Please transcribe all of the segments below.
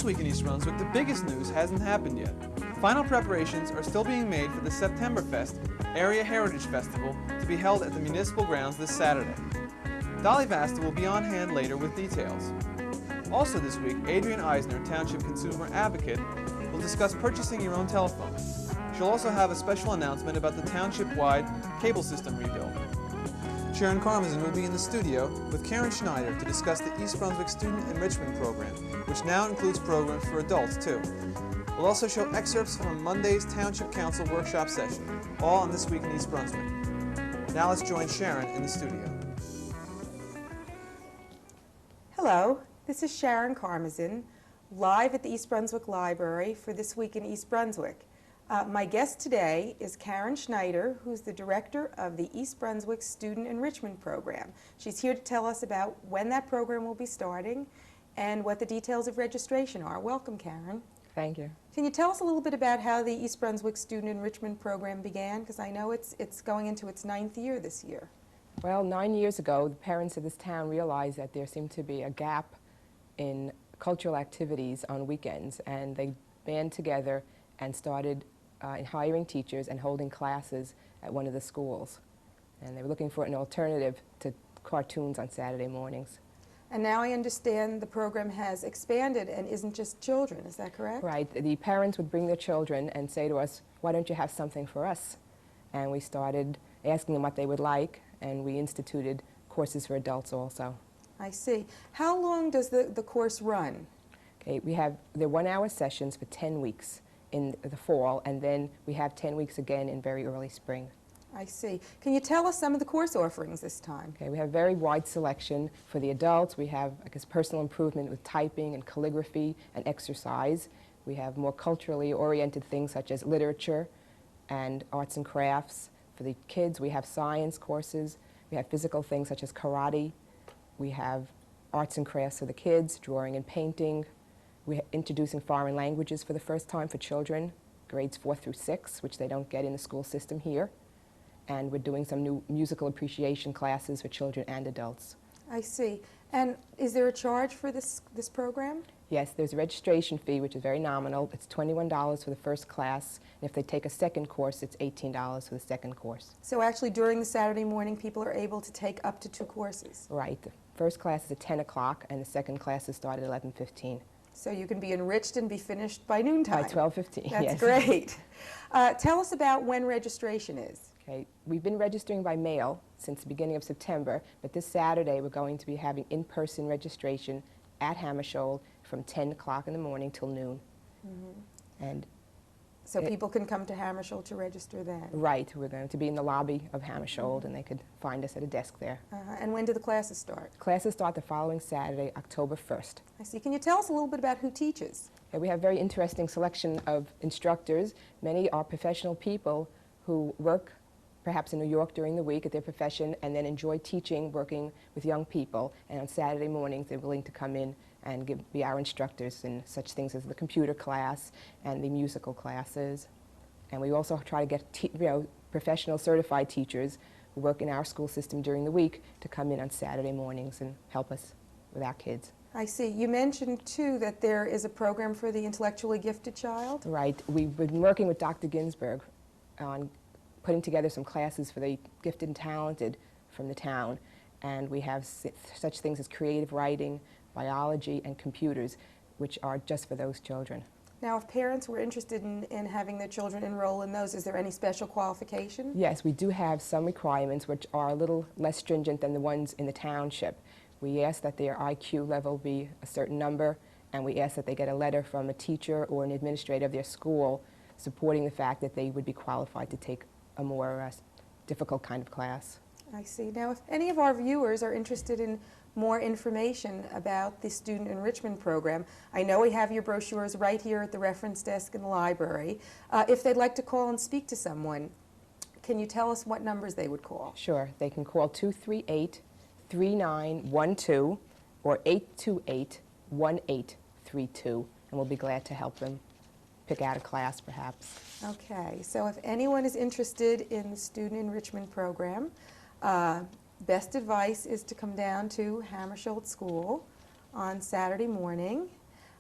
week in East Brunswick, the biggest news hasn't happened yet. Final preparations are still being made for the Septemberfest Area Heritage Festival to be held at the municipal grounds this Saturday. Dolly Vasta will be on hand later with details. Also this week, Adrianne Eisner, Township Consumer Advocate, will discuss purchasing your own telephone. She'll also have a special announcement about the township-wide cable system rebuild. Sharon will be in the studio with Karen Schneider to discuss the East Brunswick Student Enrichment Program, which now includes programs for adults too. We'll also show excerpts from Monday's Township Council workshop session, all on This Week in East Brunswick. Now let's join Sharon in the studio. Hello, this is Sharon Karmazin, live at the East Brunswick Library for This Week in East Brunswick. My guest today is Karen Schneider, who's the director of the East Brunswick Student Enrichment Program. She's here to tell us about when that program will be starting and what the details of registration are. Welcome, Karen. Thank you. Can you tell us a little bit about how the East Brunswick Student Enrichment Program began? Because I know it's going into its 9th year this year. Well, 9 years ago, the parents of this town realized that there seemed to be a gap in cultural activities on weekends, and they band together and started hiring teachers and holding classes at one of the schools. And they were looking for an alternative to cartoons on Saturday mornings. And now I understand the program has expanded and isn't just children, is that correct? Right. The parents would bring their children and say to us, why don't you have something for us? And we started asking them what they would like, and we instituted courses for adults also. I see. How long does the course run? Okay, they're 1-hour sessions for 10 weeks in the fall, and then we have 10 weeks again in very early spring. I see. Can you tell us some of the course offerings this time? Okay, we have a very wide selection. For the adults, we have, personal improvement with typing and calligraphy and exercise. We have more culturally oriented things such as literature and arts and crafts. For the kids, we have science courses. We have physical things such as karate. We have arts and crafts for the kids, drawing and painting. We're introducing foreign languages for the first time for children, grades 4 through 6, which they don't get in the school system here. And we're doing some new musical appreciation classes for children and adults. I see. And is there a charge for this program? Yes, there's a registration fee, which is very nominal. It's $21 for the first class, and if they take a second course, it's $18 for the second course. So actually during the Saturday morning, people are able to take up to 2 courses? Right. The first class is at 10 o'clock, and the second class is started at 11:15. So you can be enriched and be finished by noontime? By 12:15, That's yes. great. Tell us about when registration is. Okay, we've been registering by mail since the beginning of September, but this Saturday we're going to be having in-person registration at Hammersholt from 10 o'clock in the morning till noon. Mm-hmm. And so people can come to Hammersholt to register then? Right, we're going to be in the lobby of Hammersholt, and they could find us at a desk there. And when do the classes start? Classes start the following Saturday, October 1st. I see. Can you tell us a little bit about who teaches? Yeah, we have a very interesting selection of instructors. Many are professional people who work perhaps in New York during the week at their profession and then enjoy teaching, working with young people. And on Saturday mornings, they're willing to come in and be our instructors in such things as the computer class and the musical classes. And we also try to get professional certified teachers who work in our school system during the week to come in on Saturday mornings and help us with our kids. I see. You mentioned, too, that there is a program for the intellectually gifted child? Right. We've been working with Dr. Ginsburg on putting together some classes for the gifted and talented from the town. And we have such things as creative writing, biology, and computers, which are just for those children. Now, if parents were interested in having their children enroll in those, is there any special qualification? Yes, we do have some requirements which are a little less stringent than the ones in the township. We ask that their IQ level be a certain number, and we ask that they get a letter from a teacher or an administrator of their school supporting the fact that they would be qualified to take a more difficult kind of class. I see. Now, if any of our viewers are interested in more information about the Student Enrichment Program, I know we have your brochures right here at the reference desk in the library. If they'd like to call and speak to someone, can you tell us what numbers they would call? Sure. They can call 238-3912 or 828-1832, and we'll be glad to help them pick out a class, perhaps. Okay, so if anyone is interested in the Student Enrichment Program, best advice is to come down to Hammersholt School on Saturday morning.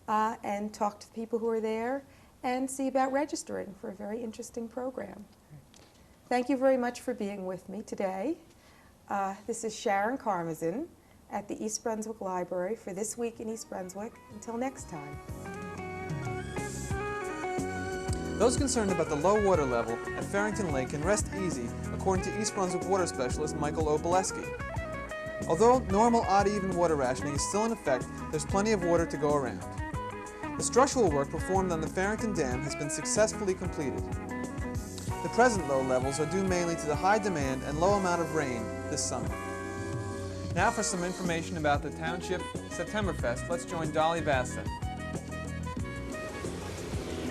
and talk to the people who are there and see about registering for a very interesting program. Thank you very much for being with me today. This is Sharon Karmazin at the East Brunswick Library for This Week in East Brunswick. Until next time. Those concerned about the low water level at Farrington Lake can rest easy, according to East Brunswick water specialist Michael Oboleski. Although normal odd-even water rationing is still in effect, there's plenty of water to go around. The structural work performed on the Farrington Dam has been successfully completed. The present low levels are due mainly to the high demand and low amount of rain this summer. Now for some information about the Township Septemberfest, let's join Dolly Vasta.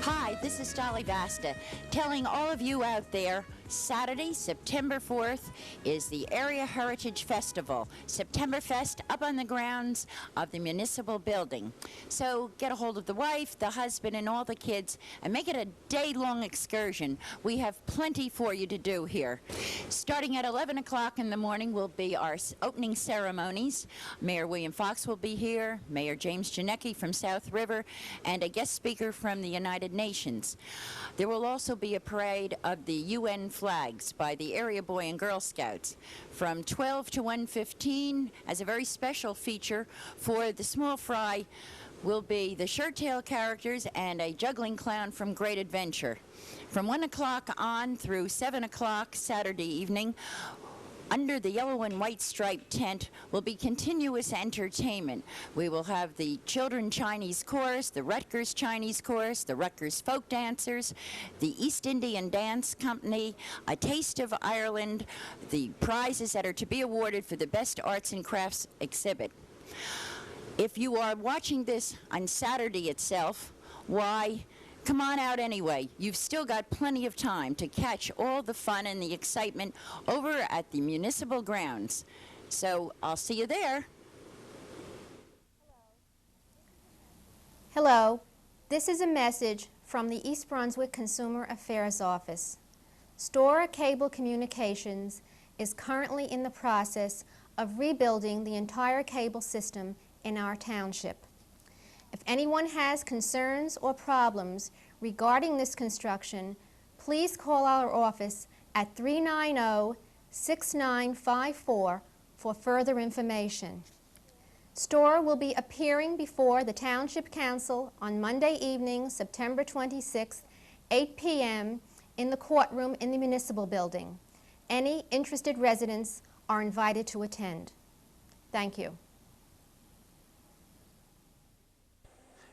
Hi, this is Dolly Vasta, telling all of you out there, Saturday, September 4th, is the Area Heritage Festival, Septemberfest, up on the grounds of the municipal building. So get a hold of the wife, the husband, and all the kids, and make it a day-long excursion. We have plenty for you to do here. Starting at 11 o'clock in the morning will be our opening ceremonies. Mayor William Fox will be here, Mayor James Janicki from South River, and a guest speaker from the United Nations. There will also be a parade of the UN flags by the area Boy and Girl Scouts from 12 to 1:15. As a very special feature for the small fry will be the shirt tail characters and a juggling clown from Great Adventure. From 1 o'clock on through 7 o'clock Saturday evening, under the yellow and white striped tent will be continuous entertainment. We will have the Children Chinese Chorus, the Rutgers Chinese Chorus, the Rutgers Folk Dancers, the East Indian Dance Company, A Taste of Ireland, the prizes that are to be awarded for the Best Arts and Crafts exhibit. If you are watching this on Saturday itself, why, come on out anyway. You've still got plenty of time to catch all the fun and the excitement over at the municipal grounds. So I'll see you there. Hello, this is a message from the East Brunswick Consumer Affairs Office. Stora Cable Communications is currently in the process of rebuilding the entire cable system in our township. If anyone has concerns or problems regarding this construction, please call our office at 390-6954 for further information. Stora will be appearing before the Township Council on Monday evening, September 26th, 8 p.m. in the courtroom in the municipal building. Any interested residents are invited to attend. Thank you.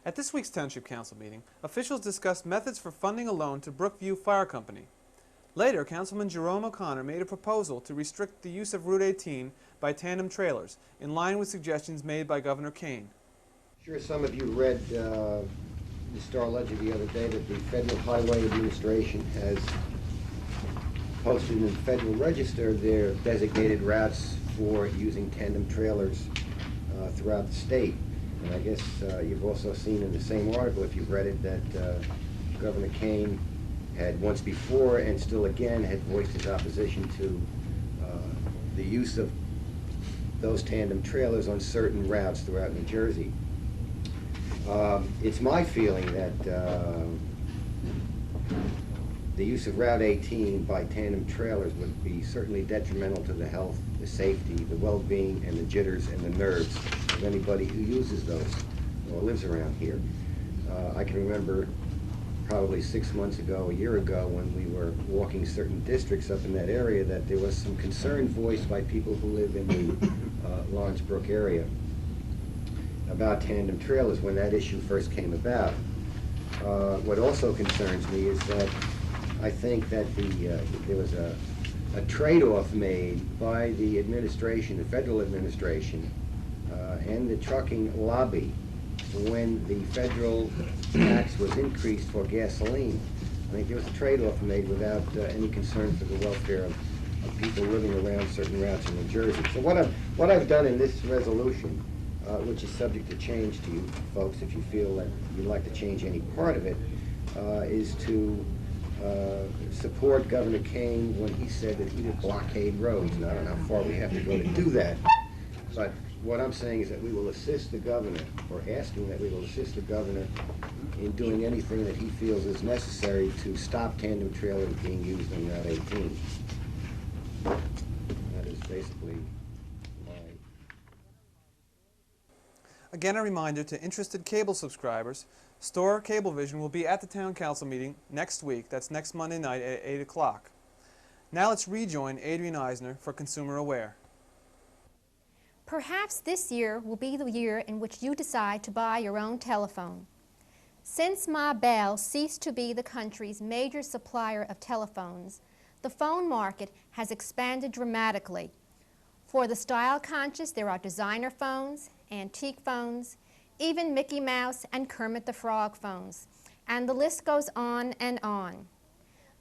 At this week's Township Council meeting, officials discussed methods for funding a loan to Brookview Fire Company. Later, Councilman Jerome O'Connor made a proposal to restrict the use of Route 18 by tandem trailers, in line with suggestions made by Governor Kane. I'm sure some of you read the Star Ledger the other day that the Federal Highway Administration has posted in the Federal Register their designated routes for using tandem trailers throughout the state. And I guess you've also seen in the same article, if you've read it, that Governor Kane had once before and still again had voiced his opposition to the use of those tandem trailers on certain routes throughout New Jersey. It's my feeling that the use of Route 18 by tandem trailers would be certainly detrimental to the health, the safety, the well-being, and the jitters and the nerves of anybody who uses those or lives around here. I can remember probably 6 months ago, a year ago, when we were walking certain districts up in that area, that there was some concern voiced by people who live in the Lawrence Brook area about tandem trailers when that issue first came about. What also concerns me is that I think that there was a trade-off made by the administration, the federal administration, and the trucking lobby when the federal tax was increased for gasoline. I think there was a trade-off made without any concern for the welfare of people living around certain routes in New Jersey. So what I've done in this resolution, which is subject to change to you folks if you feel that you'd like to change any part of it, is to support Governor Kane when he said that he would blockade roads. And I don't know how far we have to go to do that, but what I'm saying is that we will assist the governor, or asking that we will assist the governor in doing anything that he feels is necessary to stop tandem trailers being used on Route 18. That is basically my... Again, a reminder to interested cable subscribers, Store Cablevision will be at the Town Council meeting next week. That's next Monday night at 8 o'clock. Now let's rejoin Adrianne Eisner for Consumer Aware. Perhaps this year will be the year in which you decide to buy your own telephone. Since Ma Bell ceased to be the country's major supplier of telephones, the phone market has expanded dramatically. For the style-conscious, there are designer phones, antique phones, even Mickey Mouse and Kermit the Frog phones, and the list goes on and on.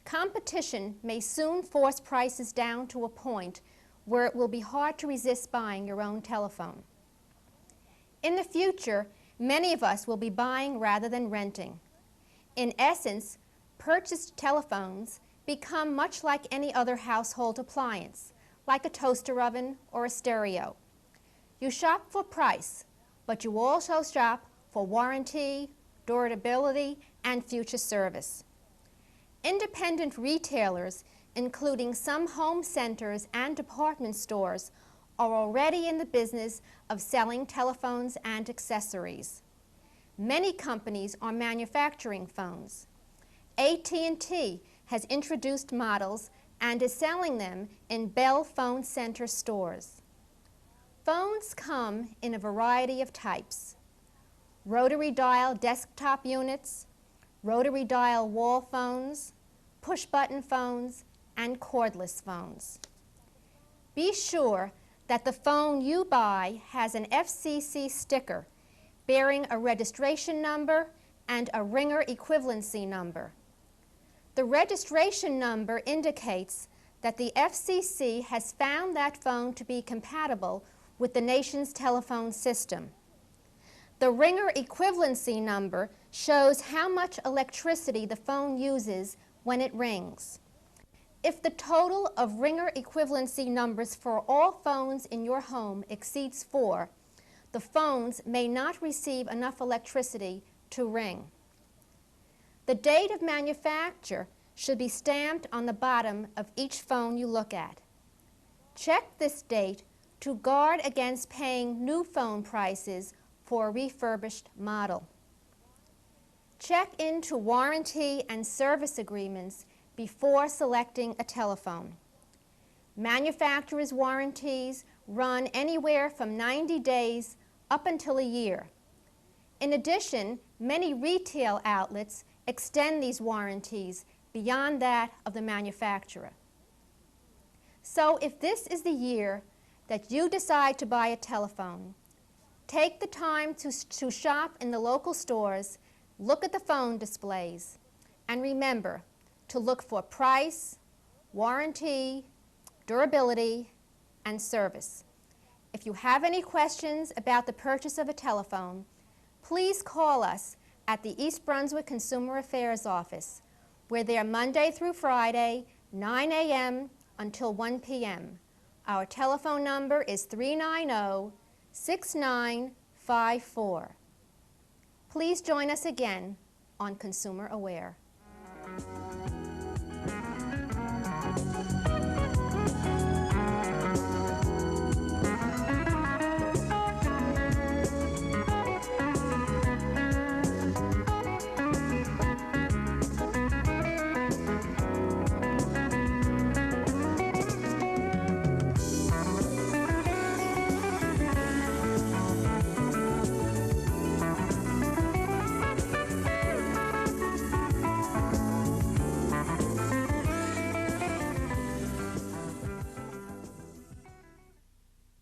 Competition may soon force prices down to a point where it will be hard to resist buying your own telephone. In the future, many of us will be buying rather than renting. In essence, purchased telephones become much like any other household appliance, like a toaster oven or a stereo. You shop for price, but you also shop for warranty, durability, and future service. Independent retailers, including some home centers and department stores, are already in the business of selling telephones and accessories. Many companies are manufacturing phones. AT&T has introduced models and is selling them in Bell Phone Center stores. Phones come in a variety of types: rotary dial desktop units, rotary dial wall phones, push-button phones, and cordless phones. Be sure that the phone you buy has an FCC sticker bearing a registration number and a ringer equivalency number. The registration number indicates that the FCC has found that phone to be compatible with the nation's telephone system. The ringer equivalency number shows how much electricity the phone uses when it rings. If the total of ringer equivalency numbers for all phones in your home exceeds 4, the phones may not receive enough electricity to ring. The date of manufacture should be stamped on the bottom of each phone you look at. Check this date to guard against paying new phone prices for a refurbished model. Check into warranty and service agreements before selecting a telephone. Manufacturers' warranties run anywhere from 90 days up until a year. In addition, many retail outlets extend these warranties beyond that of the manufacturer. So if this is the year that you decide to buy a telephone, take the time to shop in the local stores, look at the phone displays, and remember to look for price, warranty, durability, and service. If you have any questions about the purchase of a telephone, please call us at the East Brunswick Consumer Affairs Office. We're there Monday through Friday, 9 a.m. until 1 p.m. Our telephone number is 390-6954. Please join us again on Consumer Aware.